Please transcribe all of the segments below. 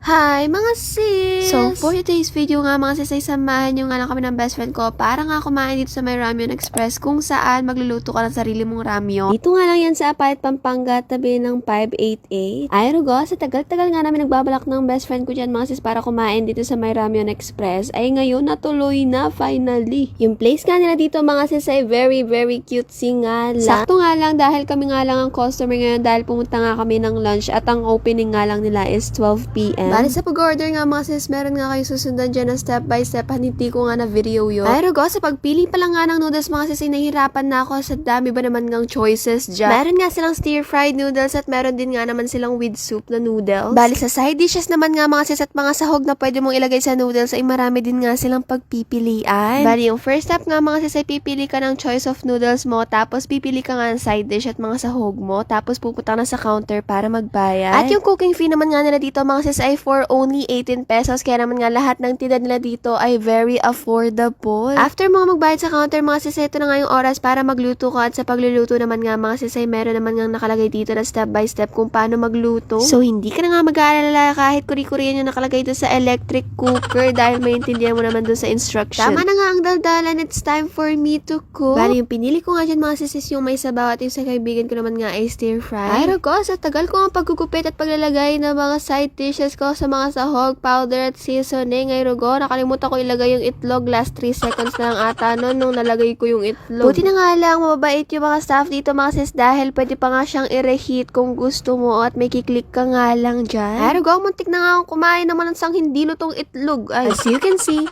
Hi mga sis! So, for today's video nga mga sis ay samahan nyo nga lang kami ng best friend ko para nga kumain dito sa may Ramyun Express kung saan magluluto ka ng sarili mong ramyun. Dito nga lang yan sa Apayat, Pampanga, tabi ng 588. Ay Rugo, sa tagal-tagal nga namin nagbabalak ng best friend ko dyan mga sis para kumain dito sa may Ramyun Express ay ngayon natuloy na finally. Yung place nga nila dito mga sis ay very cutesy nga lang. Sakto nga lang dahil kami nga lang ang customer ngayon dahil pumunta nga kami ng lunch at ang opening nga lang nila is 12 p.m. Bali sa pag-order nga mga sis, meron nga kayo susundan dyan na step by step. Hindi ko nga na video yun. Ay Rugo, sa pagpili pa lang nga ng noodles mga sis ay nahihirapan na ako sa dami ba naman ng choices dyan. Meron nga silang stir-fried noodles at meron din nga naman silang with soup na noodles. Bali sa side dishes naman nga mga sis at mga sahog na pwede mong ilagay sa noodles ay marami din nga silang pagpipilian. Bali yung first step nga mga sis ay pipili ka ng choice of noodles mo, tapos pipili ka nga ng side dish at mga sahog mo, tapos pupunta na sa counter para magbayad. At yung cooking fee naman nga nila dito mga sis ay for only 18 pesos. Kaya naman nga lahat ng tinda nila dito ay very affordable. After mga magbayad sa counter mga sis, ito na nga yung oras para magluto ka. At sa pagluluto naman nga mga sis ay meron naman nga nakalagay dito na step by step kung paano magluto. So hindi ka na nga mag-aalala kahit kuri-kuri yan yung nakalagay doon sa electric cooker dahil maintindihan mo naman doon sa instruction. Tama na nga ang daldalan. It's time for me to cook. Bali yung pinili ko nga dyan mga sis is yung may sabaw at yung sa kaibigan ko naman nga ay stir fry. Ay Rugo, sa tagal ko nga pagkugupit at paglalagay ng mga side dishes ko sa mga sahog, powder at seasoning. Ay Rugo, nakalimutan ko ilagay yung itlog. Last 3 seconds na lang ata nun nung nalagay ko yung itlog. Buti na nga lang, mababait yung mga staff dito mga sis dahil pwede pa nga siyang i-reheat kung gusto mo at may kiklik ka nga lang dyan. Ay Rugo, muntik na nga akong kumain naman ng sang hindi lutong itlog. Ay, as you can see,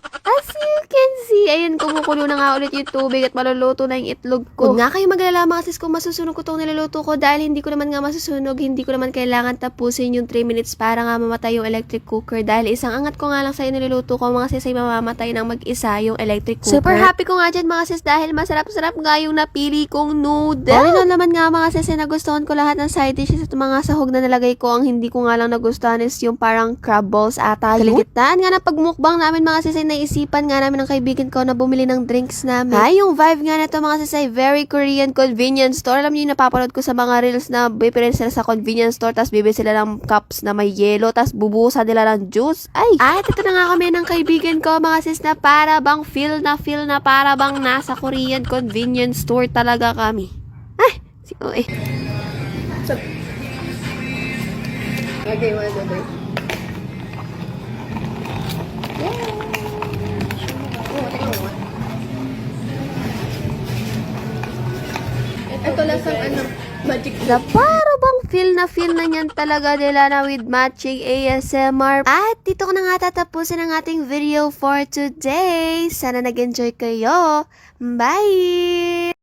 ayun, kumukulo na nga ulit yung tubig at maluluto na yung itlog ko. Huwag nga kayo mag-alala mga sis kung masusunog ko itong niluluto ko dahil hindi ko naman nga masusunog, hindi ko naman kailangan tapusin yung 3 minutes para nga mamatay yung electric cooker dahil isang angat ko nga lang sa niluluto ko mga sis ay mamamatay ng mag-isa yung electric cooker. Super happy ko nga dyan mga sis dahil masarap-sarap nga yung napili kong noodle. All in all naman nga mga sis ay nagustuhan ko lahat ng side dishes at mga sahog na nalagay ko. Ang hindi ko nga lang nagustuhan is yung parang crab balls ata yun. Kaligitnaan nga na pagmukbang namin mga sis ay naisipan nga namin ng kaibigan ko na bumili ng drinks namin. Ay, yung vibe nga na to mga sis ay very Korean convenience store. Alam niyo yung napapanood ko sa mga reels na bibili sila sa convenience store tapos bibili sila ng cups na may yelo tapos bubuhusan nila ng juice. Ay, at ito na nga kami ng kaibigan ko mga sis na para bang feel na para bang nasa Korean convenience store talaga kami. Ay, si Oe. Okay, 1, 2, 3. Ito lasang ano, magic. Na para bang feel na niyan talaga nila na with matching ASMR. At dito ko na nga tatapusin ang ating video for today. Sana nag-enjoy kayo. Bye!